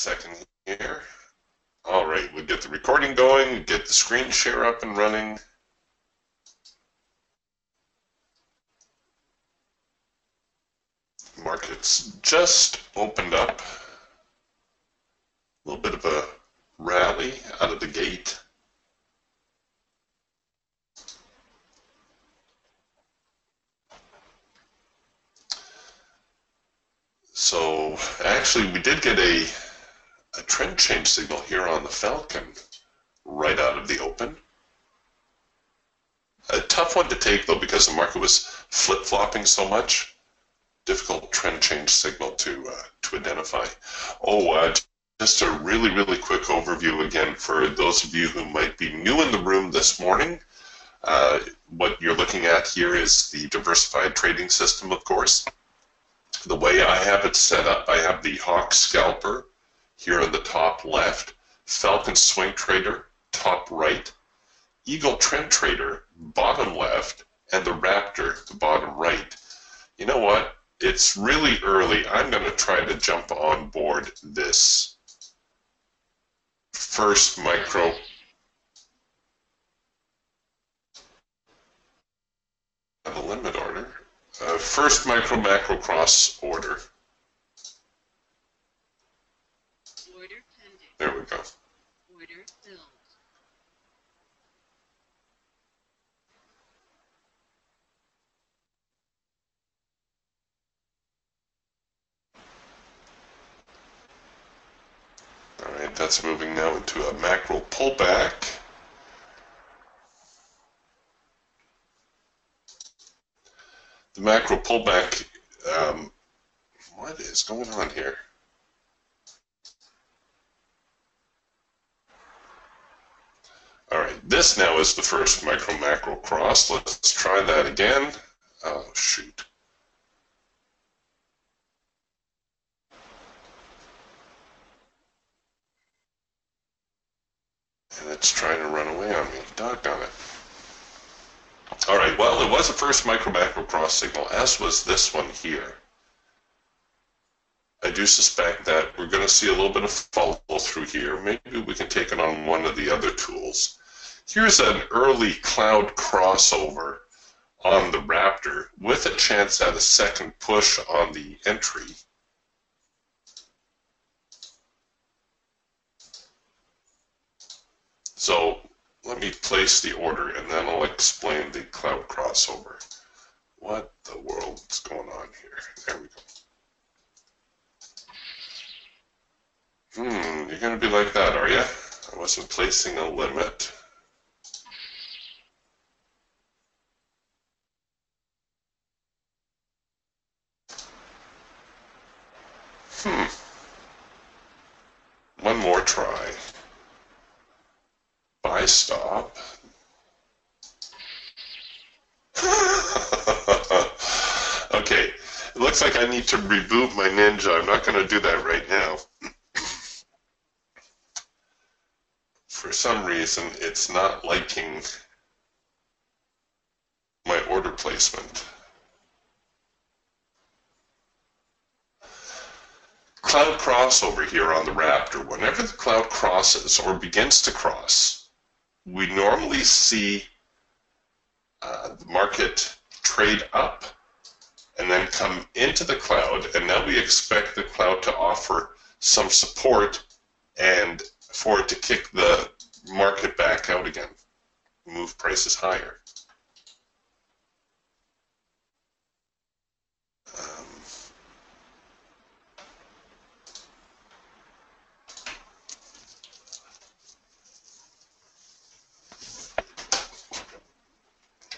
Second here. All right, we'll get the recording going, get the screen share up and running. Markets just opened up. A little bit of a rally out of the gate. So actually we did get a trend change signal here on the Falcon right out of the open. A tough one to take though because the market was flip-flopping so much. Difficult trend change signal to identify. Just a really quick overview again for those of you who might be new in the room this morning. What you're looking at here is the diversified trading system, of course. The way I have it set up, I have the Hawk Scalper here in the top left, Falcon Swing Trader top right, Eagle Trend Trader bottom left, and the Raptor the bottom right. You know what? It's really early. I'm going to try to jump on board this first micro. The limit order. First micro macro cross order. Order pending. There we go. Order filled. All right, that's moving now into a macro pullback. The macro pullback, what is going on here? All right, this now is the first micro macro cross. Let's try that again. Oh, shoot. And it's trying to run away on me. Doggone it. All right, well, it was a first micro macro cross signal, as was this one here. I do suspect that we're going to see a little bit of follow through here. Maybe we can take it on one of the other tools. Here's an early cloud crossover on the Raptor with a chance at a second push on the entry. So let me place the order and then I'll explain the cloud crossover. What the world is going on here? There we go. You're going to be like that, are you? I wasn't placing a limit. One more try. Buy stop. Okay, it looks like I need to reboot my Ninja. I'm not going to do that right now. For some reason, it's not liking my order placement. Cloud crossover here on the Raptor. Whenever the cloud crosses or begins to cross, we normally see the market trade up and then come into the cloud, and now we expect the cloud to offer some support and for it to kick the market back out again, move prices higher.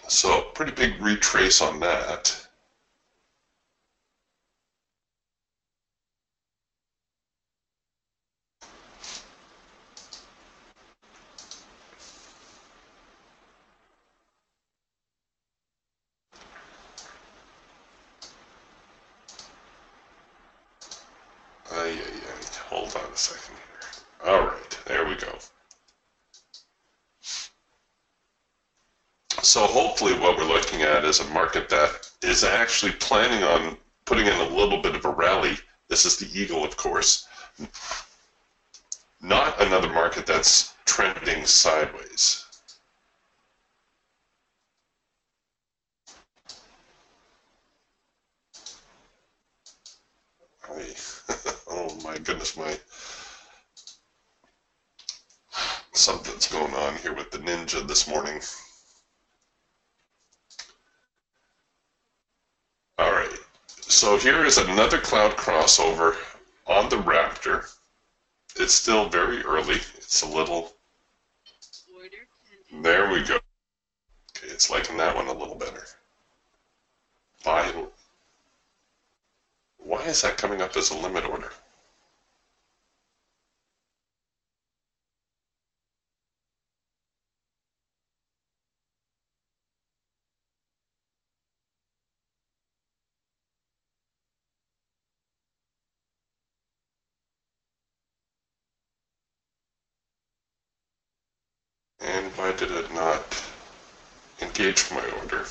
So pretty big retrace on that. Hold on a second here. All right, there we go. So hopefully what we're looking at is a market that is actually planning on putting in a little bit of a rally. This is the Eagle, of course. not another market that's trending sideways. Oh my goodness, something's going on here with the Ninja this morning. All right, so here is another cloud crossover on the Raptor. It's still very early. It's a little. There we go. Okay, it's liking that one a little better. Why is that coming up as a limit order? And why did it not engage my order?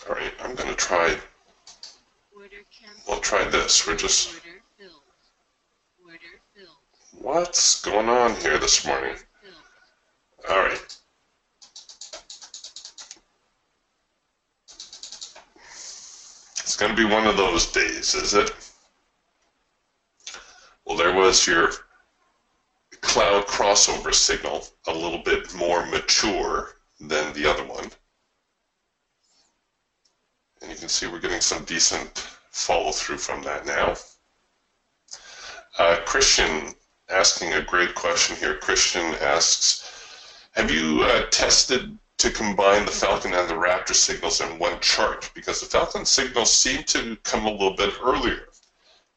All right, I'm going to try. We'll try this. We're just. What's going on here this morning? All right. It's going to be one of those days, is it? Well, there was your cloud crossover signal, a little bit more mature than the other one. And you can see we're getting some decent follow through from that now. Christian asking a great question here. Christian asks, have you tested to combine the Falcon and the Raptor signals in one chart? Because the Falcon signals seem to come a little bit earlier.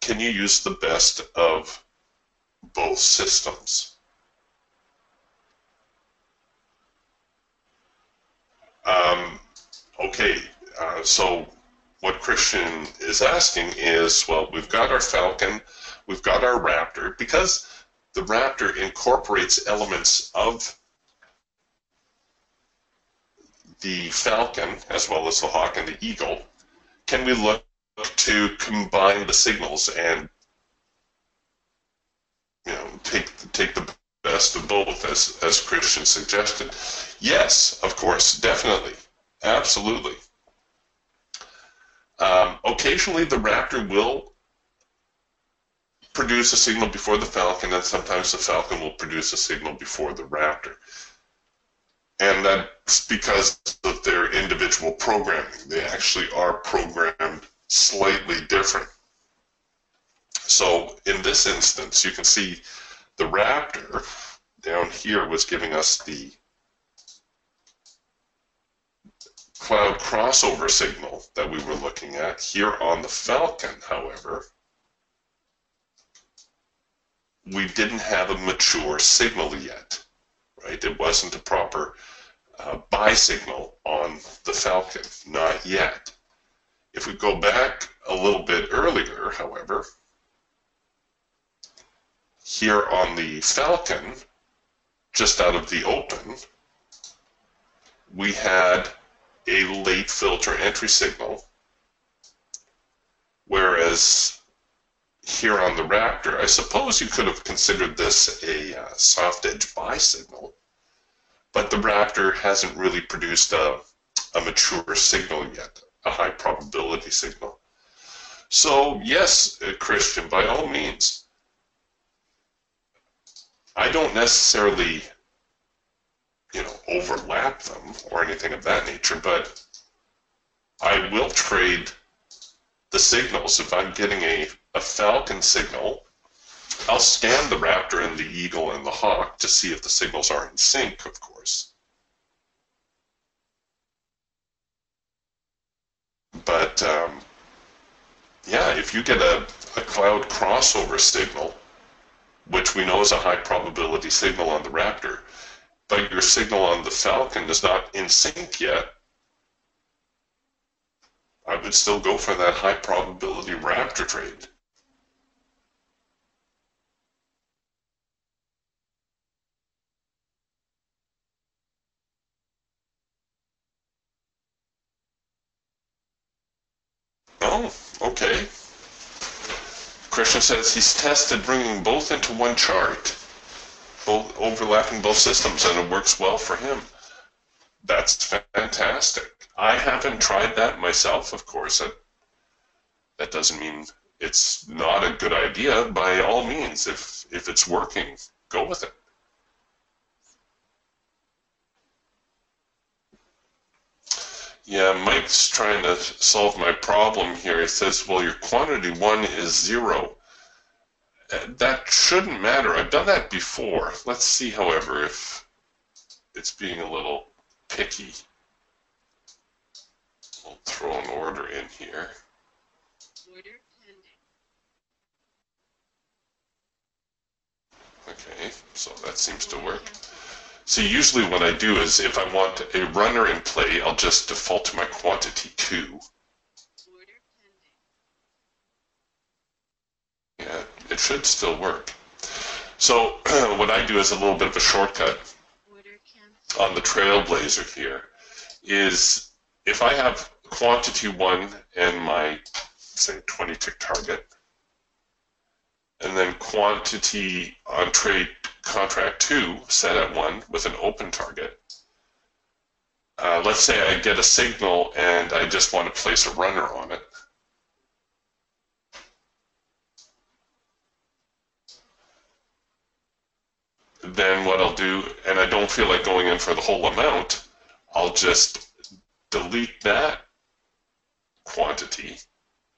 Can you use the best of both systems? Okay, so what Christian is asking is, well, we've got our Falcon, we've got our Raptor, because the Raptor incorporates elements of the Falcon as well as the Hawk and the Eagle. Can we look to combine the signals and take the best of both, as Christian suggested? Yes, of course, definitely, absolutely. Occasionally, the Raptor will produce a signal before the Falcon, and sometimes the Falcon will produce a signal before the Raptor. And that's because of their individual programming. They actually are programmed slightly different. So in this instance, you can see the Raptor down here was giving us the cloud crossover signal that we were looking at. Here on the Falcon, however, we didn't have a mature signal yet, right? It wasn't a proper buy signal on the Falcon, not yet. If we go back a little bit earlier, however, here on the Falcon, just out of the open, we had a late filter entry signal, whereas here on the Raptor, I suppose you could have considered this a soft edge buy signal, but the Raptor hasn't really produced a mature signal yet, a high probability signal. So yes, Christian, by all means, I don't necessarily, overlap them or anything of that nature, but I will trade the signals. If I'm getting a Falcon signal, I'll scan the Raptor and the Eagle and the Hawk to see if the signals are in sync, of course. But yeah, if you get a cloud crossover signal, which we know is a high probability signal on the Raptor, but your signal on the Falcon is not in sync yet, I would still go for that high probability Raptor trade. Oh, okay. Christian says he's tested bringing both into one chart, both overlapping both systems, and it works well for him. That's fantastic. I haven't tried that myself, of course. That doesn't mean it's not a good idea. By all means, if it's working, go with it. Yeah, Mike's trying to solve my problem here. He says, well, your quantity 1 is 0. That shouldn't matter. I've done that before. Let's see, however, if it's being a little picky. We'll throw an order in here. Order pending. Okay, so that seems to work. See, usually what I do is if I want a runner in play, I'll just default to my quantity 2. Order pending. Yeah, it should still work. So what I do is a little bit of a shortcut Order cancel. on the Trailblazer here is if I have quantity 1 and my, say, 20 tick target, and then quantity on trade contract 2 set at 1 with an open target. Let's say I get a signal and I just want to place a runner on it. Then what I'll do, and I don't feel like going in for the whole amount, I'll just delete that quantity.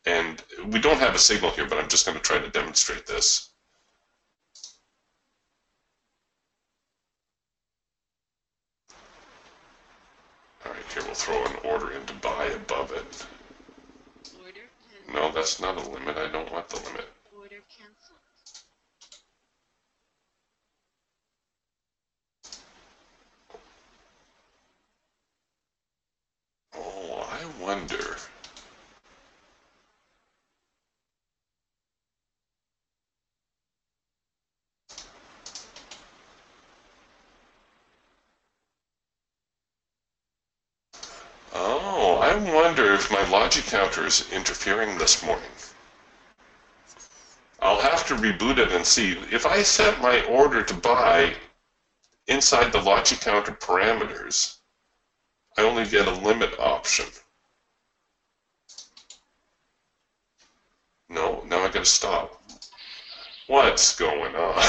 And we don't have a signal here, but I'm just going to try to demonstrate this. All right, here we'll throw an order in to buy above it. Order pending. No, that's not a limit. I don't want the limit. Order canceled. Oh, I wonder. Oh, I wonder if my logic counter is interfering this morning. I'll have to reboot it and see. If I set my order to buy inside the logic counter parameters, I only get a limit option. No, now I gotta stop. What's going on?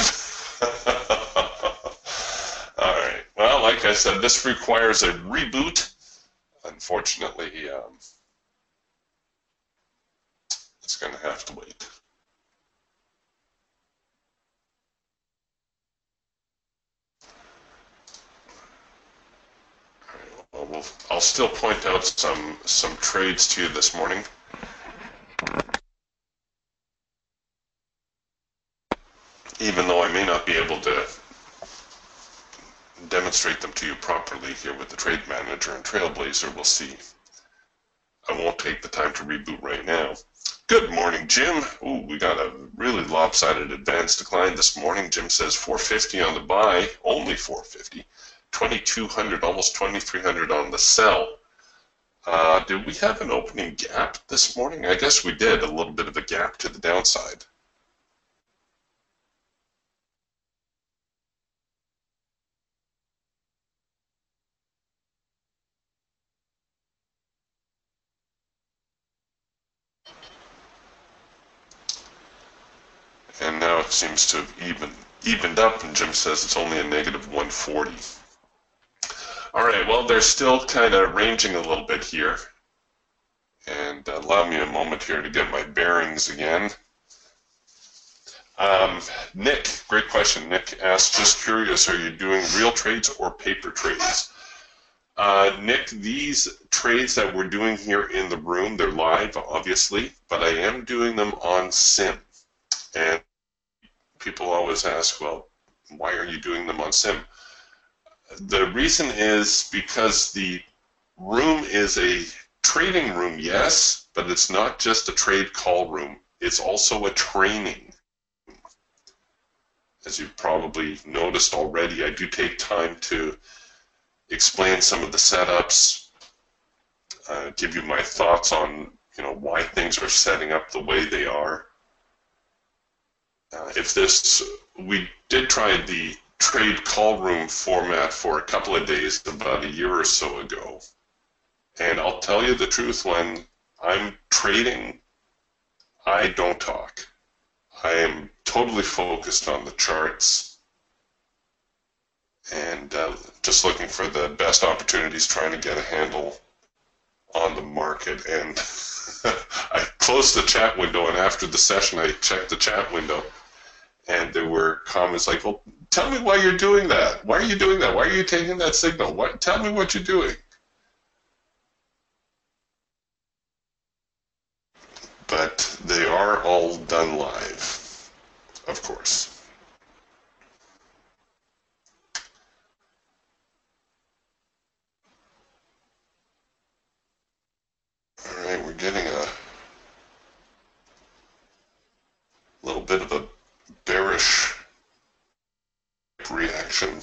Alright, well, like I said, this requires a reboot. Unfortunately, it's gonna have to wait. Well, I'll still point out some trades to you this morning. Even though I may not be able to demonstrate them to you properly here with the Trade Manager and Trailblazer, we'll see. I won't take the time to reboot right now. Good morning, Jim. Ooh, we got a really lopsided advance decline this morning. Jim says 450 on the buy, only 450. 2,200, almost 2,300 on the sell. Did we have an opening gap this morning? I guess we did, a little bit of a gap to the downside. And now it seems to have evened up, and Jim says it's only a negative 140. All right, well, they're still kind of ranging a little bit here. And allow me a moment here to get my bearings again. Nick, great question. Nick asked, just curious, are you doing real trades or paper trades? Nick, these trades that we're doing here in the room, they're live, obviously, but I am doing them on sim. And people always ask, well, why are you doing them on sim? The reason is because the room is a trading room, yes, but it's not just a trade call room. It's also a training. As you've probably noticed already, I do take time to explain some of the setups, give you my thoughts on why things are setting up the way they are. We did try the trade call room format for a couple of days about a year or so ago. And I'll tell you the truth, when I'm trading, I don't talk. I am totally focused on the charts and just looking for the best opportunities, trying to get a handle on the market. And I closed the chat window, and after the session I checked the chat window, and there were comments like, well, tell me why you're doing that. Why are you doing that? Why are you taking that signal? Tell me what you're doing. But they are all done live, of course. All right, we're getting a little bit of a bearish reaction.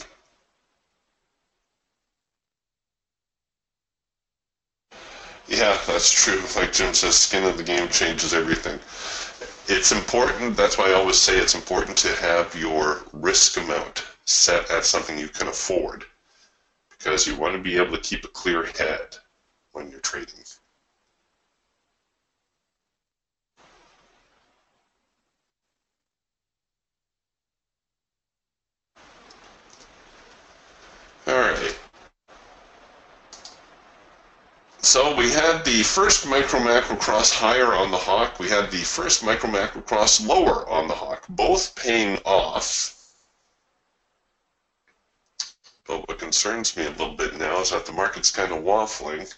Yeah, that's true. Like Jim says, skin of the game changes everything. It's important, that's why I always say it's important to have your risk amount set at something you can afford, because you want to be able to keep a clear head when you're trading. All right. So we had the first micro macro cross higher on the hawk. We had the first micro macro cross lower on the hawk, both paying off. But what concerns me a little bit now is that the market's kind of waffling.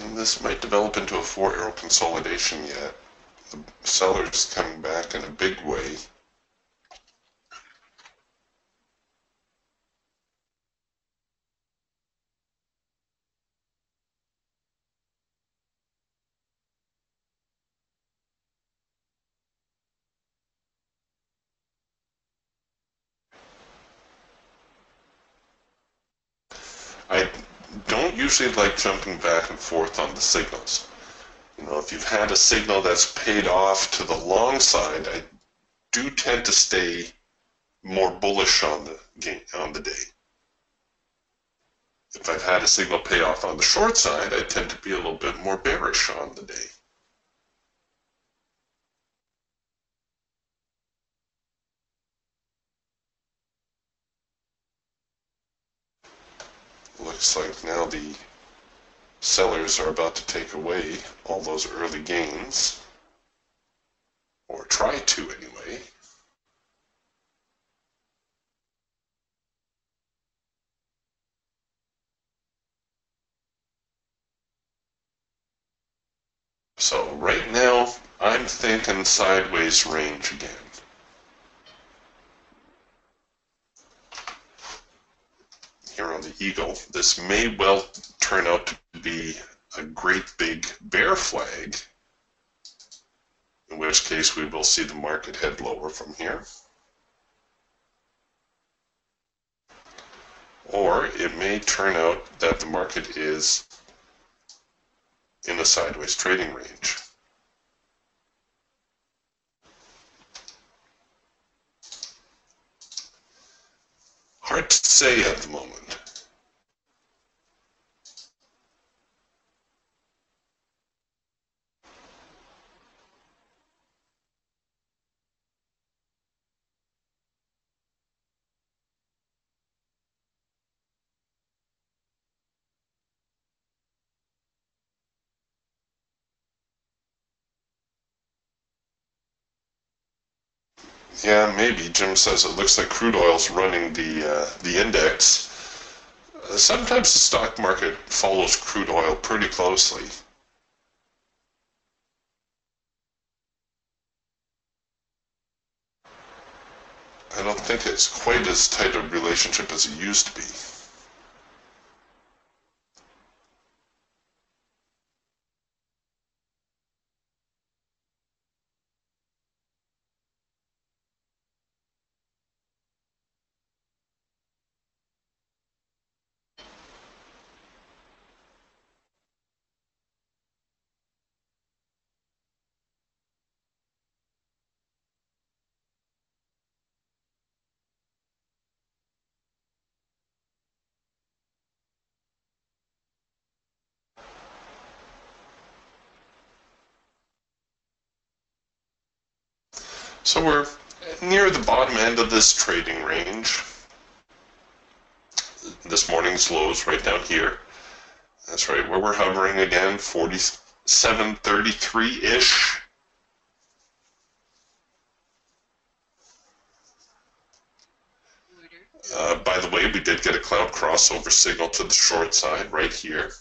And this might develop into a 4-arrow consolidation yet. The seller's coming back in a big way. I don't usually like jumping back and forth on the signals. If you've had a signal that's paid off to the long side, I do tend to stay more bullish on the day. If I've had a signal pay off on the short side, I tend to be a little bit more bearish on the day. Looks like now the sellers are about to take away all those early gains, or try to anyway. So right now, I'm thinking sideways range again. Here on the Eagle, this may well turn out to be a great big bear flag, in which case we will see the market head lower from here. Or it may turn out that the market is in a sideways trading range. Hard to say at the moment. Yeah, maybe. Jim says it looks like crude oil's running the index. Sometimes the stock market follows crude oil pretty closely. I don't think it's quite as tight a relationship as it used to be. So we're near the bottom end of this trading range. This morning's lows right down here. That's right, where we're hovering again, 47.33-ish. By the way, we did get a cloud crossover signal to the short side right here.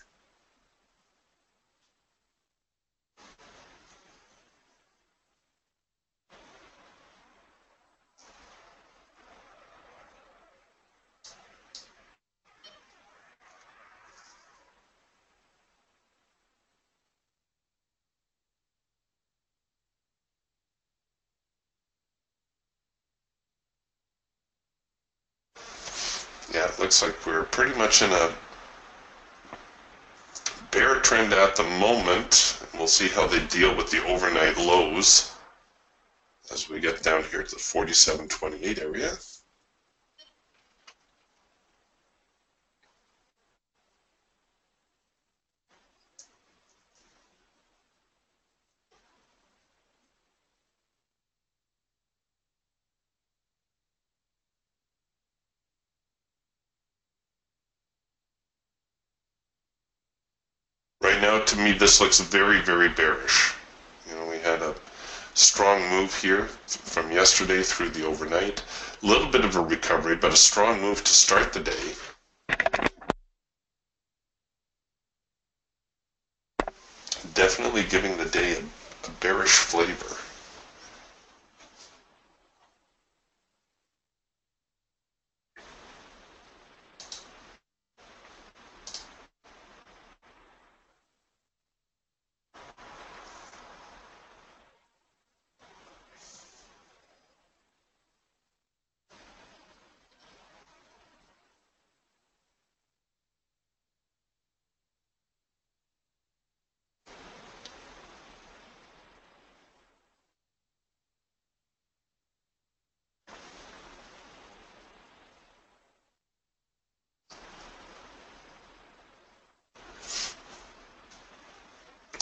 Yeah, it looks like we're pretty much in a bear trend at the moment. We'll see how they deal with the overnight lows as we get down here to the 47.28 area. Right now, to me, this looks very, very bearish. You know, we had a strong move here from yesterday through the overnight. A little bit of a recovery, but a strong move to start the day. Definitely giving the day a bearish flavor.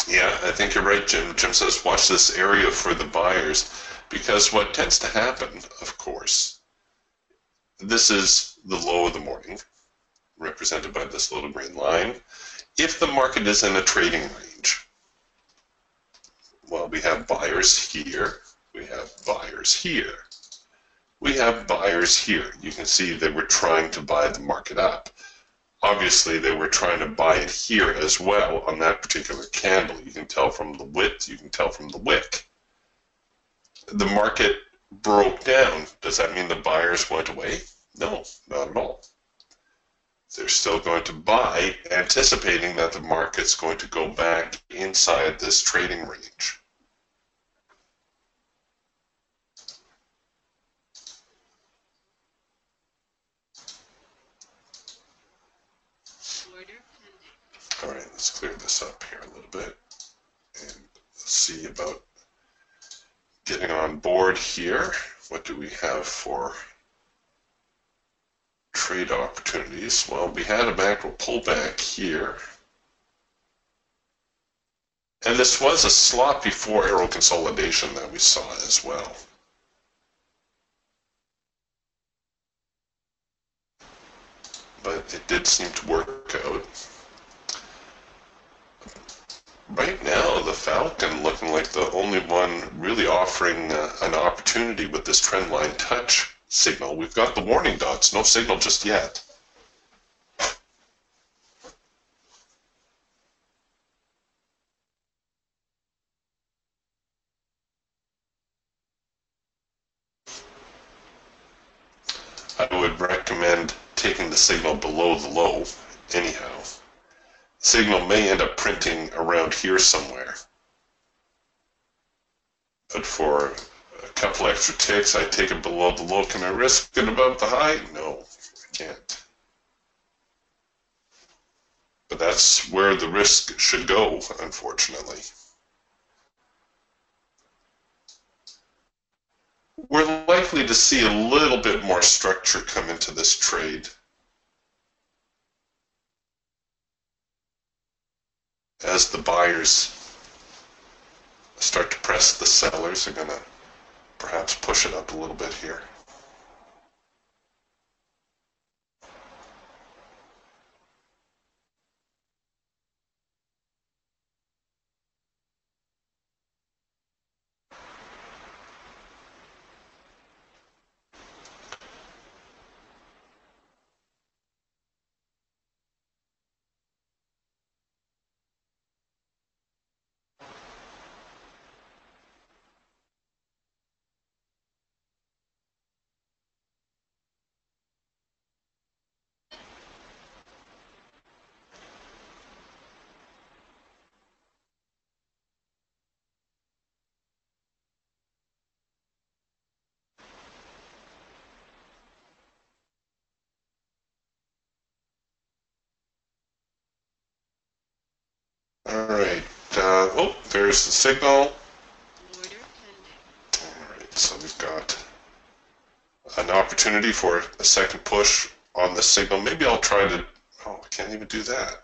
Yeah, I think you're right, Jim. Jim says, watch this area for the buyers, because what tends to happen, of course, this is the low of the morning, represented by this little green line. If the market is in a trading range, well, we have buyers here, we have buyers here, we have buyers here. You can see they were trying to buy the market up. Obviously, they were trying to buy it here as well on that particular candle. You can tell from the width, you can tell from the wick. The market broke down. Does that mean the buyers went away? No, not at all. They're still going to buy, anticipating that the market's going to go back inside this trading range. All right, let's clear this up here a little bit and see about getting on board here. What do we have for trade opportunities? Well, we had a macro pullback here. And this was a sloppy 4-arrow consolidation that we saw as well. But it did seem to work out. Right now, the Falcon looking like the only one really offering an opportunity with this trend line touch signal. We've got the warning dots, no signal just yet. I would recommend taking the signal below the low anyhow. Signal may end up printing around here somewhere. But for a couple extra ticks, I take it below the low. Can I risk it above the high? No, I can't. But that's where the risk should go, unfortunately. We're likely to see a little bit more structure come into this trade as the buyers start to press the sellers. They're going to perhaps push it up a little bit here. All right. Oh, there's the signal. Order pending. All right, so we've got an opportunity for a second push on the signal. Maybe I'll try to... Oh, I can't even do that.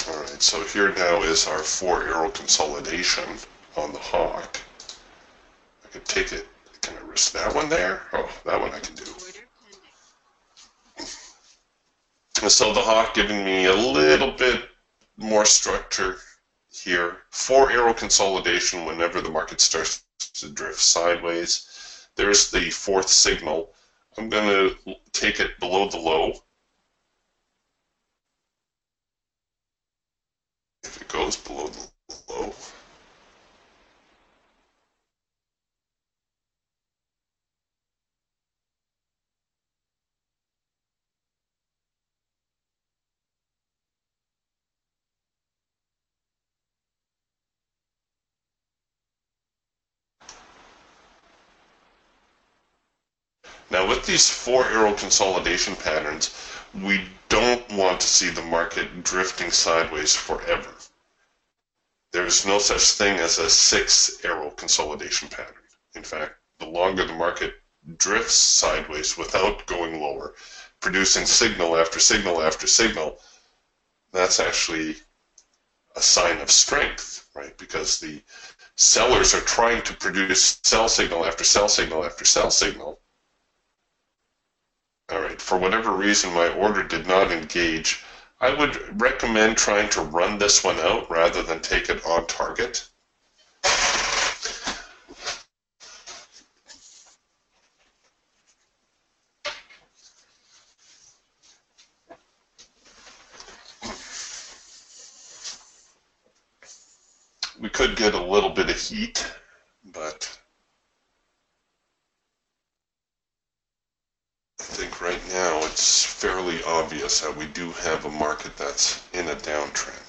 All right, so here now is our 4-arrow consolidation on the hawk. I could take it. Can I risk that one there? Oh, that one I can do. Order pending. So the hawk giving me a little bit more structure here. 4-arrow consolidation whenever the market starts to drift sideways. There's the fourth signal. I'm going to take it below the low. If it goes below the low. Now with these 4-arrow consolidation patterns, we don't want to see the market drifting sideways forever. There's no such thing as a 6-arrow consolidation pattern. In fact, the longer the market drifts sideways without going lower, producing signal after signal after signal, that's actually a sign of strength, right? Because the sellers are trying to produce sell signal after sell signal after sell signal. All right, for whatever reason, my order did not engage. I would recommend trying to run this one out rather than take it on target. We could get a little bit of heat, but I think right now it's fairly obvious that we do have a market that's in a downtrend.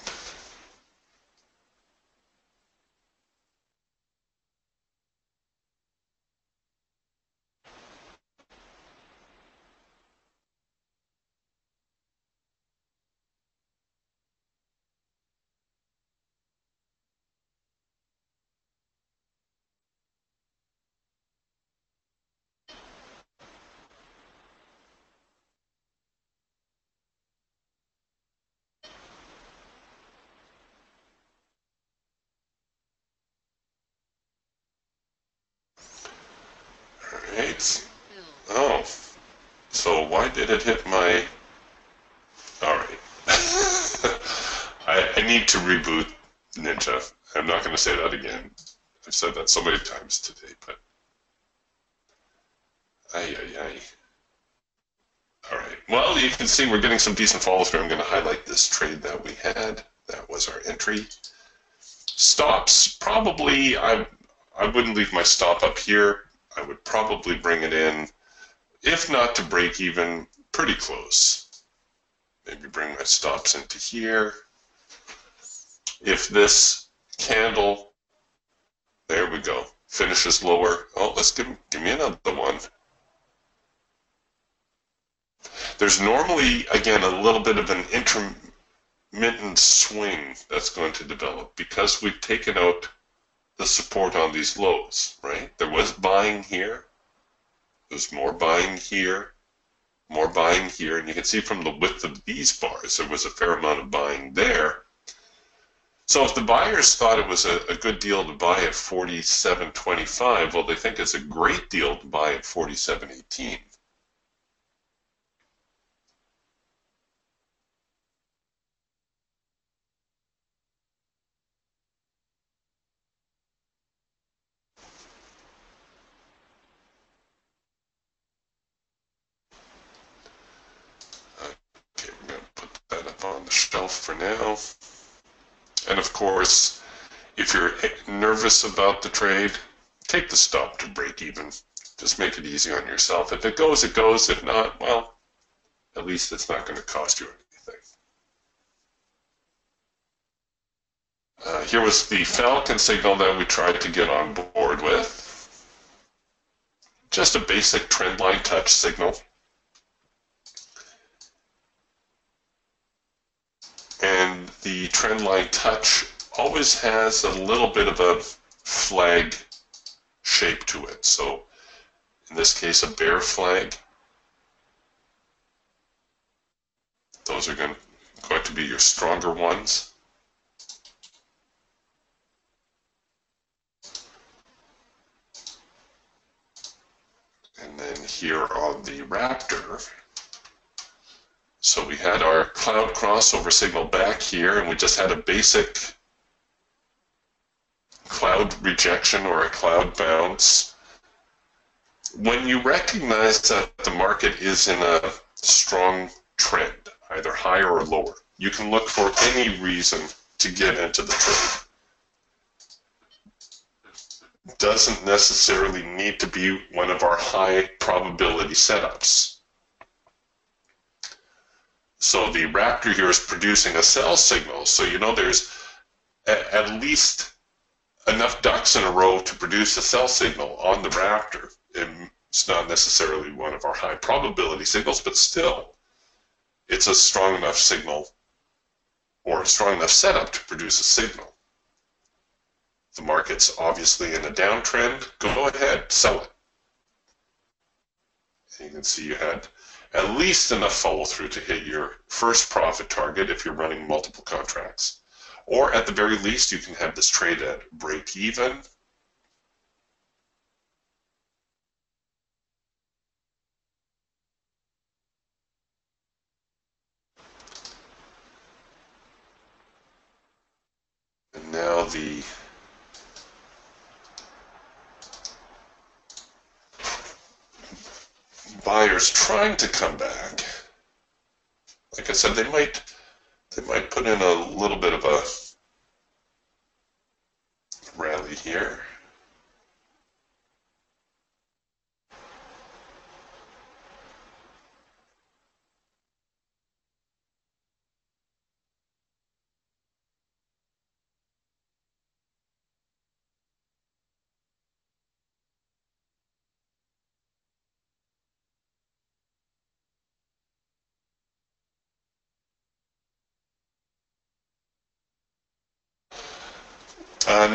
All right. Oh, so why did it hit my... Alright. I need to reboot Ninja. I'm not going to say that again. I've said that so many times today, but... Ay, ay, ay. Alright, well, you can see we're getting some decent follow through. I'm going to highlight this trade that we had. That was our entry. Stops, probably, I wouldn't leave my stop up here. I would probably bring it in, if not to break even, pretty close. Maybe bring my stops into here. If this candle, there we go, finishes lower, oh, let's give me another one. There's normally, again, a little bit of an intermittent swing that's going to develop because we've taken out the support on these lows, right? There was buying here. There's more buying here. More buying here. And you can see from the width of these bars, there was a fair amount of buying there. So if the buyers thought it was a good deal to buy at 47.25, well, they think it's a great deal to buy at 47.18. Okay, we're going to put that up on the shelf for now. And of course, if you're nervous about the trade, take the stop to break even. Just make it easy on yourself. If it goes, it goes. If not, well, at least it's not going to cost you anything. Here was the Falcon signal that we tried to get on board with. Just a basic trend line touch signal. And the trend line touch always has a little bit of a flag shape to it. So in this case, a bear flag. Those are going to be your stronger ones. And then here on the Raptor, so we had our cloud crossover signal back here, and we just had a basic cloud rejection or a cloud bounce. When you recognize that the market is in a strong trend, either higher or lower, you can look for any reason to get into the trade. Doesn't necessarily need to be one of our high probability setups. So the Raptor here is producing a sell signal, so you know there's at least enough ducks in a row to produce a sell signal on the Raptor. It's not necessarily one of our high probability signals, but still, it's a strong enough signal or a strong enough setup to produce a signal. The market's obviously in a downtrend. Go ahead, sell it. And you can see you had at least enough follow through to hit your first profit target if you're running multiple contracts. Or at the very least, you can have this trade at break even. And now the buyers trying to come back. Like I said, they might put in a little bit of a rally here.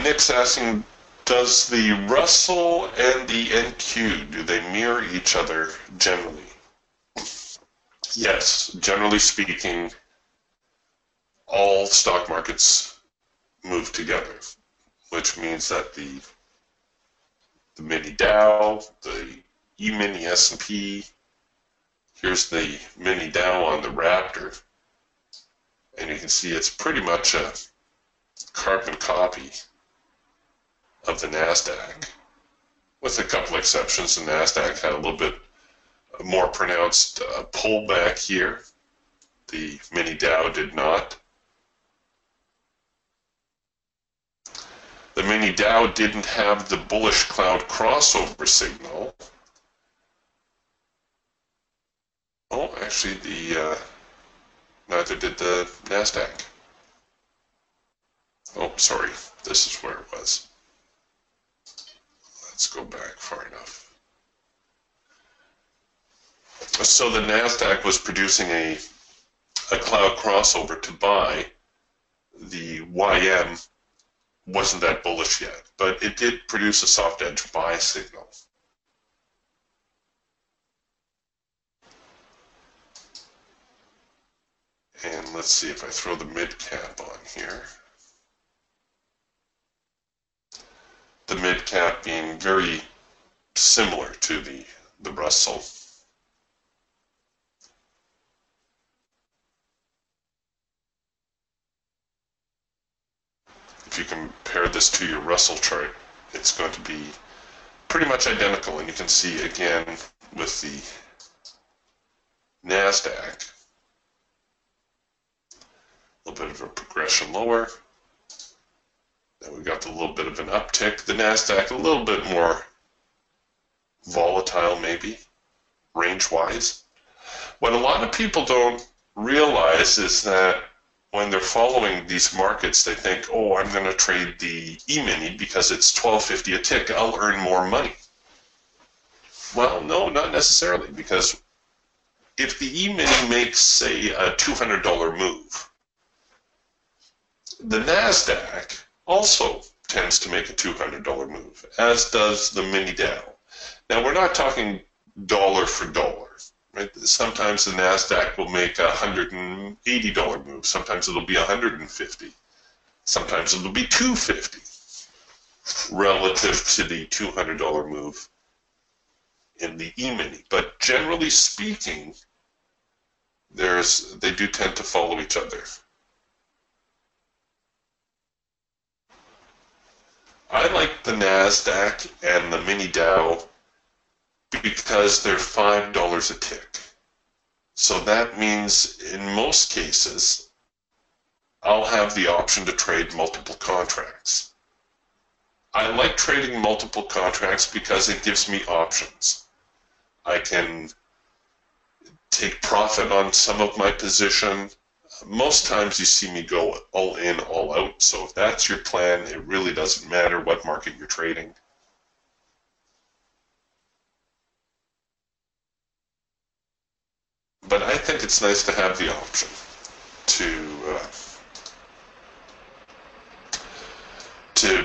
Nick's asking, does the Russell and the NQ, do they mirror each other generally? Yes, generally speaking, all stock markets move together, which means that the mini Dow, the E-mini S&P. Here's the mini Dow on the Raptor. And you can see it's pretty much a carbon copy of the NASDAQ. With a couple exceptions, the NASDAQ had a little bit more pronounced pullback here. The mini Dow did not. The mini Dow didn't have the bullish cloud crossover signal. Oh, actually, neither did the NASDAQ. Oh, sorry, this is where it was. Let's go back far enough. So the NASDAQ was producing a cloud crossover to buy. The YM wasn't that bullish yet, but it did produce a soft edge buy signal. And let's see if I throw the mid cap on here. The mid cap being very similar to the Russell. If you compare this to your Russell chart, it's going to be pretty much identical. And you can see again with the NASDAQ, a little bit of a progression lower. Then we got a little bit of an uptick. The NASDAQ a little bit more volatile maybe, range-wise. What a lot of people don't realize is that when they're following these markets, they think, oh, I'm going to trade the E-mini because it's $12.50 a tick. I'll earn more money. Well, no, not necessarily, because if the E-mini makes, say, a $200 move, the NASDAQ also tends to make a $200 move, as does the mini Dow. Now, we're not talking dollar for dollar. Right? Sometimes the NASDAQ will make a $180 move. Sometimes it'll be $150. Sometimes it'll be $250 relative to the $200 move in the E-mini. But generally speaking, they do tend to follow each other. I like the NASDAQ and the mini Dow because they're $5 a tick. So that means in most cases, I'll have the option to trade multiple contracts. I like trading multiple contracts because it gives me options. I can take profit on some of my position. Most times you see me go all in, all out. So if that's your plan, it really doesn't matter what market you're trading. But I think it's nice to have the option to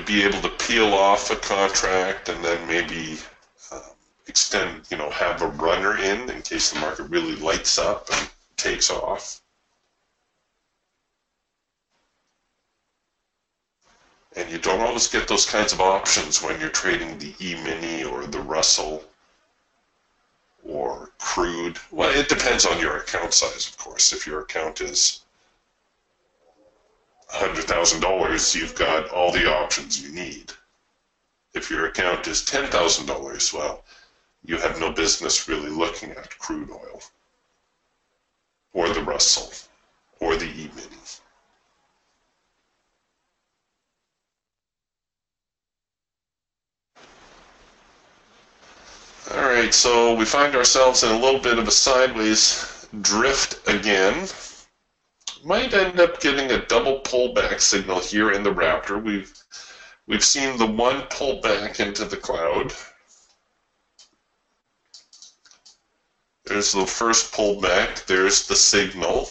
be able to peel off a contract and then maybe extend, have a runner in case the market really lights up and takes off. And you don't always get those kinds of options when you're trading the E-mini or the Russell or crude. Well, it depends on your account size, of course. If your account is $100,000, you've got all the options you need. If your account is $10,000, well, you have no business really looking at crude oil or the Russell or the E-mini. All right, so we find ourselves in a little bit of a sideways drift again. Might end up getting a double pullback signal here in the Raptor. We've seen the one pullback into the cloud. There's the first pullback. There's the signal.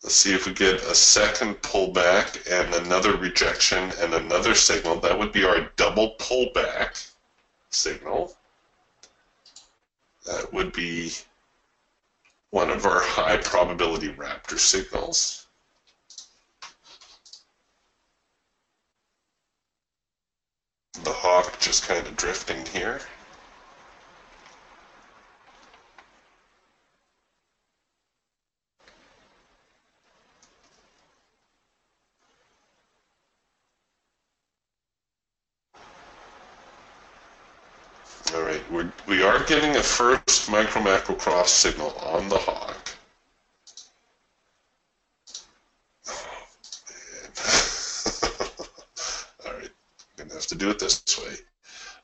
Let's see if we get a second pullback and another rejection and another signal. That would be our double pullback signal. That would be one of our high probability Raptor signals. The hawk just kind of drifting here. All right, we are getting a first micro-macro cross signal on the hawk. All right, I'm going to have to do it this way.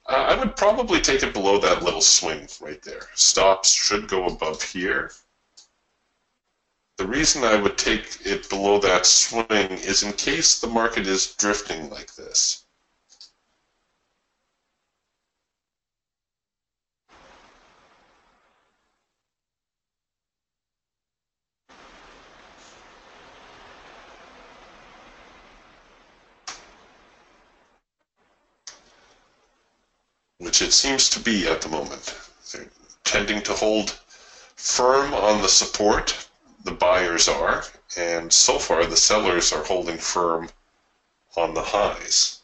I would probably take it below that little swing right there. Stops should go above here. The reason I would take it below that swing is in case the market is drifting like this. Which it seems to be at the moment. They're tending to hold firm on the support, the buyers are, and so far the sellers are holding firm on the highs.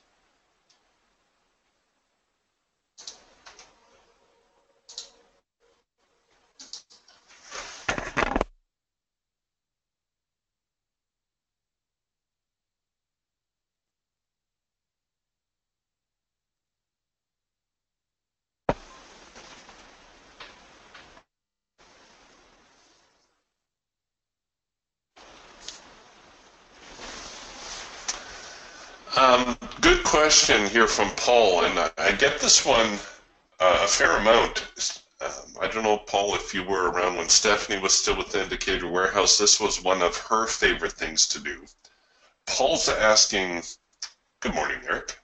Good question here from Paul, and I get this one a fair amount. I don't know, Paul, if you were around when Stephanie was still with the Indicator Warehouse. This was one of her favorite things to do. Paul's asking, good morning, Eric.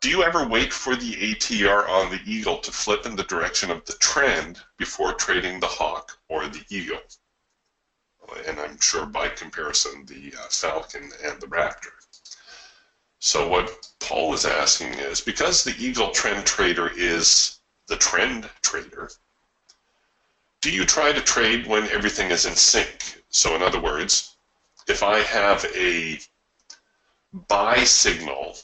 Do you ever wait for the ATR on the Eagle to flip in the direction of the trend before trading the Hawk or the Eagle? And I'm sure by comparison, the Falcon and the Raptor. So what Paul is asking is, because the Eagle Trend Trader is the trend trader, do you try to trade when everything is in sync? So in other words, if I have a buy signal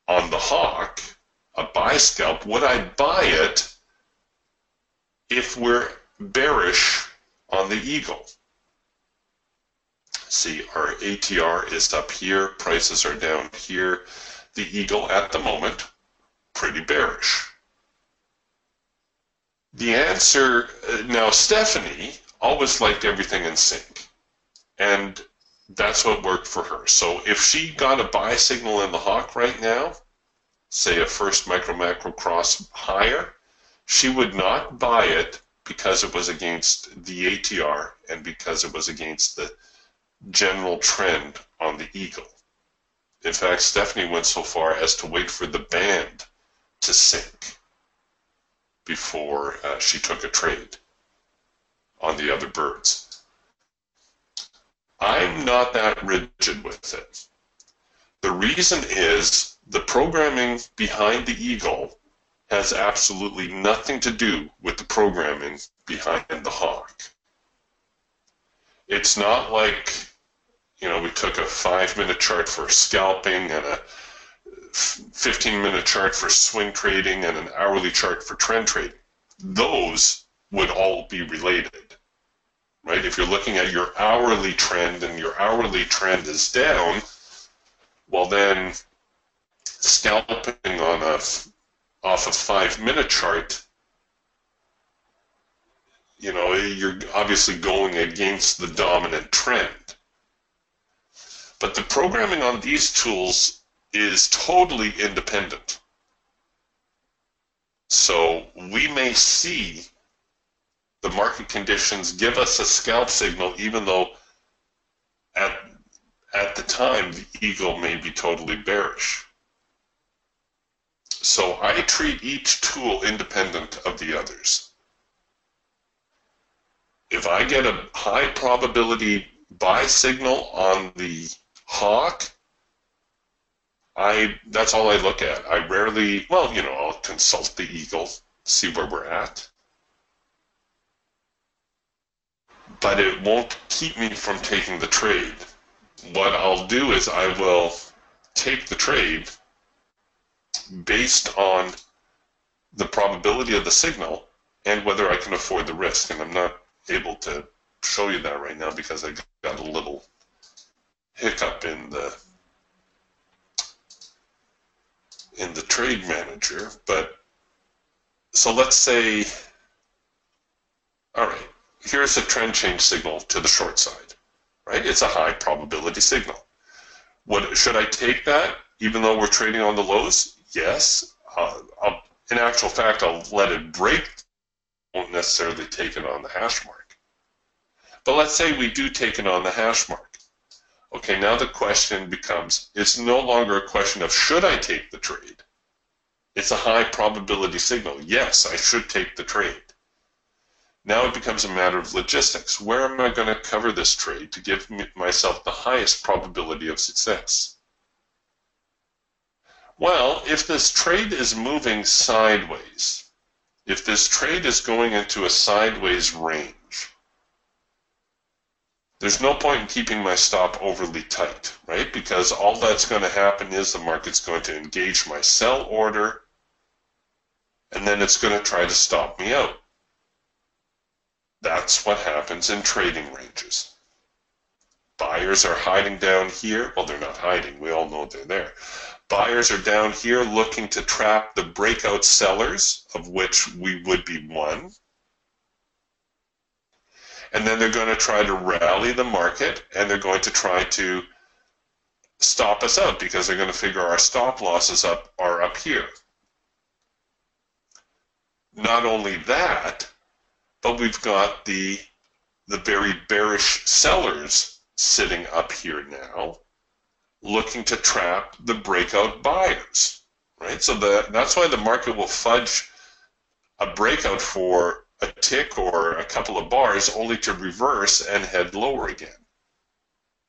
on the Hawk, a buy scalp, would I buy it if we're bearish on the Eagle? See, our ATR is up here, prices are down here. The Eagle at the moment, pretty bearish. The answer, now Stephanie always liked everything in sync, and that's what worked for her. So if she got a buy signal in the Hawk right now, say a first micro-macro cross higher, she would not buy it because it was against the ATR and because it was against the general trend on the Eagle. In fact, Stephanie went so far as to wait for the band to sink before she took a trade on the other birds. I'm not that rigid with it. The reason is the programming behind the Eagle has absolutely nothing to do with the programming behind the Hawk. It's not like, you know, we took a 5-minute chart for scalping and a 15-minute chart for swing trading and an hourly chart for trend trading. Those would all be related, right? If you're looking at your hourly trend and your hourly trend is down, well then scalping on off a 5-minute chart, you know, you're obviously going against the dominant trend. But the programming on these tools is totally independent. So we may see the market conditions give us a scalp signal, even though at the time the Eagle may be totally bearish. So I treat each tool independent of the others. If I get a high probability buy signal on the Hawk, that's all I look at. I rarely, well, you know, I'll consult the Eagle, see where we're at. But it won't keep me from taking the trade. What I'll do is I will take the trade based on the probability of the signal and whether I can afford the risk. And I'm not able to show you that right now because I got a little hiccup in the trade manager, but So let's say, all right, here's a trend change signal to the short side, right? It's a high probability signal. Should I take that even though we're trading on the lows? Yes. In actual fact, I'll let it break. Won't necessarily take it on the hash mark. But let's say we do take it on the hash mark. Okay, now the question becomes, it's no longer a question of should I take the trade. It's a high probability signal. Yes, I should take the trade. Now it becomes a matter of logistics. Where am I going to cover this trade to give myself the highest probability of success? Well, if this trade is moving sideways, if this trade is going into a sideways range, there's no point in keeping my stop overly tight, right? Because all that's going to happen is the market's going to engage my sell order, and then it's going to try to stop me out. That's what happens in trading ranges. Buyers are hiding down here. Well, they're not hiding. We all know they're there. Buyers are down here looking to trap the breakout sellers, of which we would be one. And then they're going to try to rally the market, and they're going to try to stop us out because they're going to figure our stop losses are up here. Not only that, but we've got the very bearish sellers sitting up here now, looking to trap the breakout buyers, right? So that's why the market will fudge a breakout for a tick or a couple of bars only to reverse and head lower again.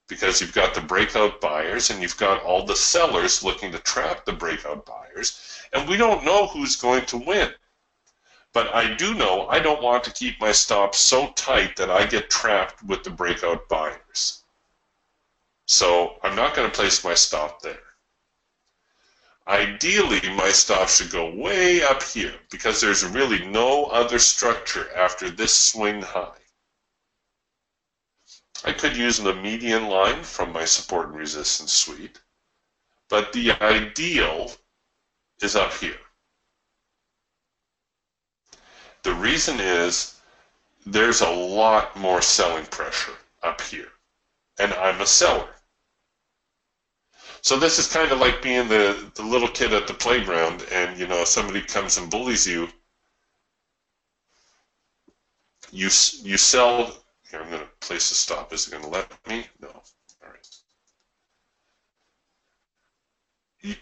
Because you've got the breakout buyers and you've got all the sellers looking to trap the breakout buyers, and we don't know who's going to win. But I do know I don't want to keep my stop so tight that I get trapped with the breakout buyers. So I'm not going to place my stop there. Ideally, my stop should go way up here because there's really no other structure after this swing high. I could use the median line from my support and resistance suite, but the ideal is up here. The reason is there's a lot more selling pressure up here, and I'm a seller. So this is kind of like being the little kid at the playground, and somebody comes and bullies you. You sell. Here, I'm going to place a stop. Is it going to let me? No. All right.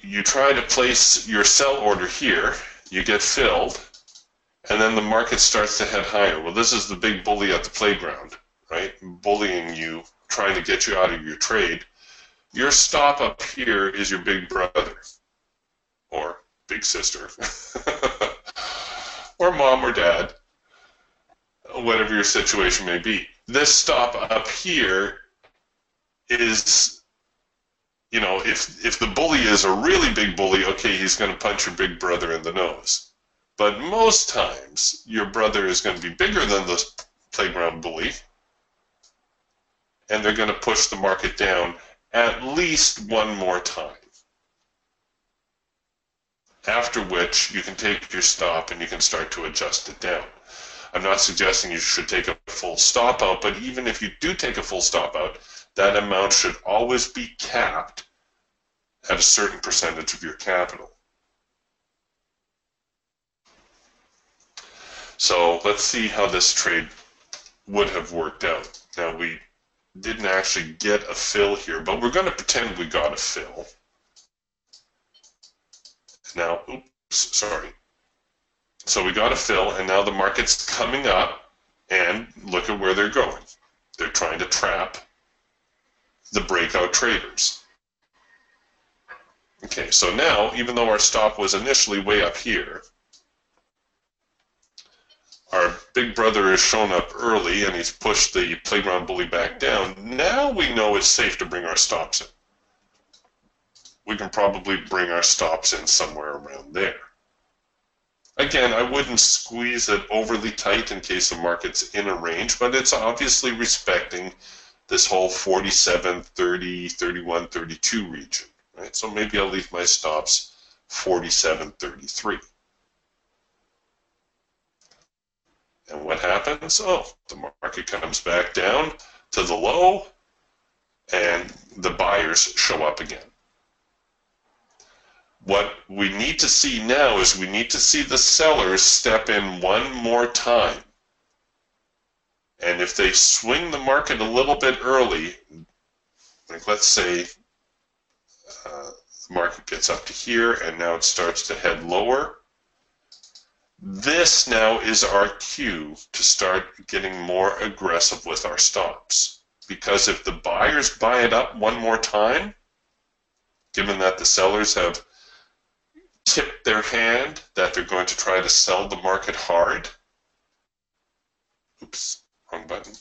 You try to place your sell order here. You get filled, and then the market starts to head higher. Well, this is the big bully at the playground, right? Bullying you, trying to get you out of your trade. Your stop up here is your big brother, or big sister, or mom or dad, whatever your situation may be. This stop up here is, if the bully is a really big bully, okay, he's going to punch your big brother in the nose. But most times, your brother is going to be bigger than the playground bully, and they're going to push the market down at least one more time. After which, you can take your stop and you can start to adjust it down. I'm not suggesting you should take a full stop out, but even if you do take a full stop out, that amount should always be capped at a certain percentage of your capital. So let's see how this trade would have worked out. Now we didn't actually get a fill here, but we're going to pretend we got a fill. Now, oops, sorry. So we got a fill, and now the market's coming up, and look at where they're going. They're trying to trap the breakout traders. Okay, so now, even though our stop was initially way up here, our big brother has shown up early and he's pushed the playground bully back down. Now we know it's safe to bring our stops in. We can probably bring our stops in somewhere around there. Again, I wouldn't squeeze it overly tight in case the market's in a range, but it's obviously respecting this whole 47, 30, 31, 32 region. Right? So maybe I'll leave my stops 47, 33. And what happens? Oh, the market comes back down to the low, and the buyers show up again. What we need to see now is we need to see the sellers step in one more time. And if they swing the market a little bit early, like let's say the market gets up to here and now it starts to head lower, this now is our cue to start getting more aggressive with our stops. Because if the buyers buy it up one more time, given that the sellers have tipped their hand that they're going to try to sell the market hard, oops, wrong button,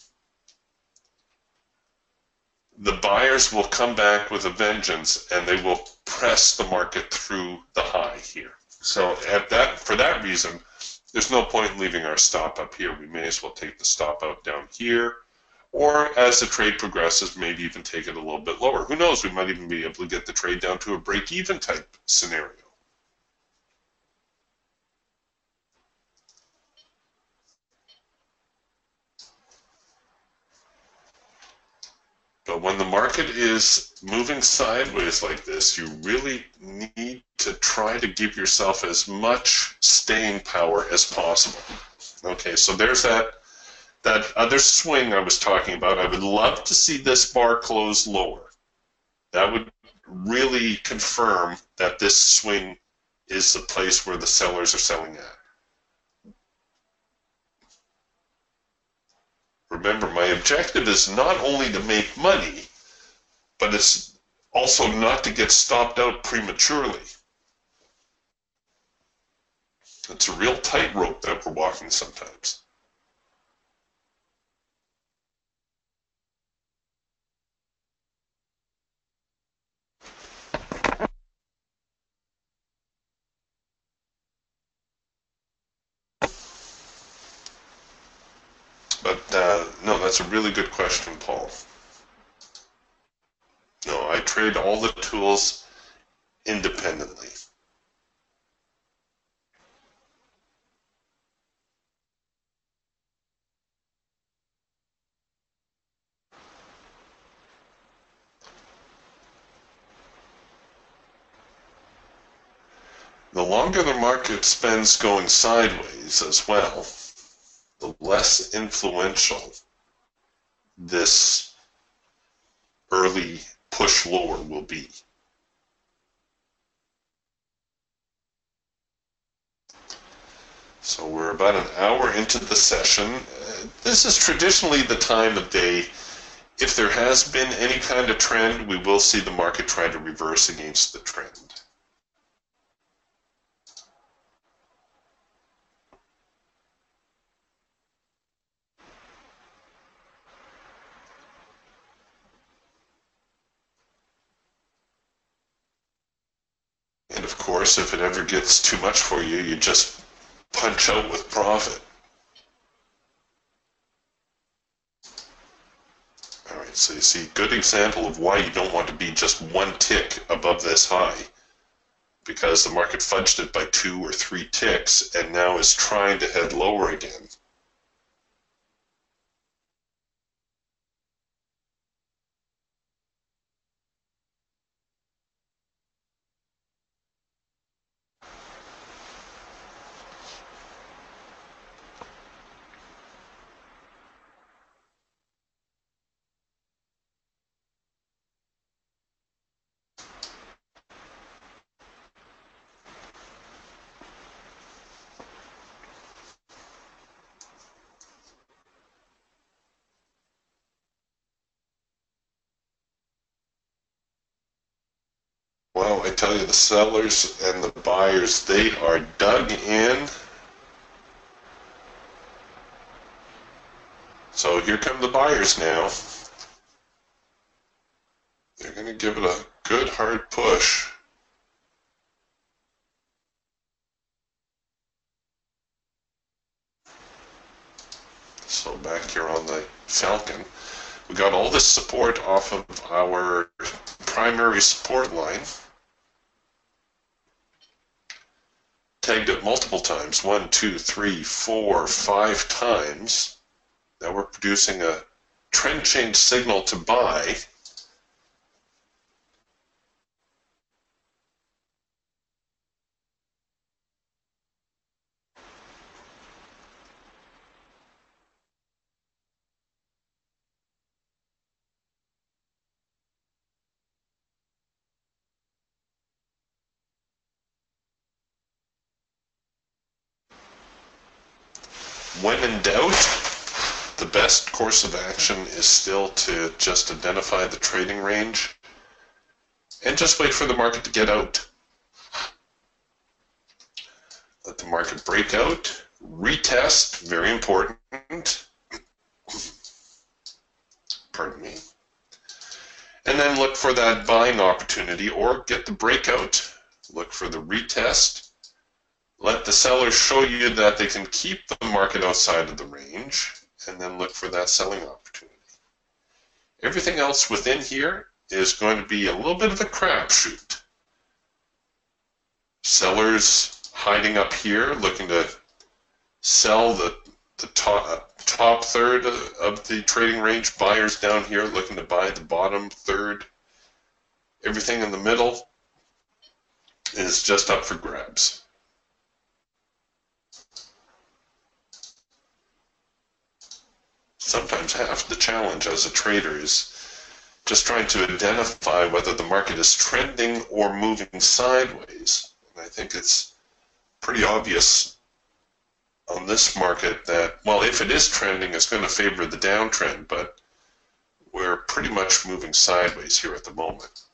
the buyers will come back with a vengeance and they will press the market through the high here. So for that reason, there's no point in leaving our stop up here. We may as well take the stop out down here, or as the trade progresses, maybe even take it a little bit lower. Who knows, we might even be able to get the trade down to a break-even type scenario. But when the market is moving sideways like this, you really need to try to give yourself as much staying power as possible. Okay, so there's that other swing I was talking about. I would love to see this bar close lower. That would really confirm that this swing is the place where the sellers are selling at. Remember, my objective is not only to make money, but it's also not to get stopped out prematurely. It's a real tightrope that we're walking sometimes. But no, that's a really good question, Paul. No, I trade all the tools independently. The longer the market spends going sideways as well, the less influential this early push lower will be. So we're about an hour into the session. This is traditionally the time of day. If there has been any kind of trend, we will see the market try to reverse against the trend. And of course, if it ever gets too much for you, you just punch out with profit. All right, so you see, good example of why you don't want to be just one tick above this high, because the market fudged it by 2 or 3 ticks and now is trying to head lower again. Well, I tell you, the sellers and the buyers, they are dug in. So here come the buyers now. They're going to give it a good hard push. So back here on the Falcon, we got all this support off of our primary support line. tagged it multiple times, 1, 2, 3, 4, 5 times. Now we're producing a trend change signal to buy. When in doubt, the best course of action is still to just identify the trading range and just wait for the market to get out. Let the market break out, retest, very important, pardon me, and then look for that buying opportunity or get the breakout, look for the retest, let the sellers show you that they can keep the market outside of the range, and then look for that selling opportunity. Everything else within here is going to be a little bit of a crapshoot. Sellers hiding up here, looking to sell the top third of the trading range. Buyers down here looking to buy the bottom third. Everything in the middle is just up for grabs. Sometimes half the challenge as a trader is just trying to identify whether the market is trending or moving sideways. And I think it's pretty obvious on this market that, well, if it is trending, it's going to favor the downtrend, but we're pretty much moving sideways here at the moment.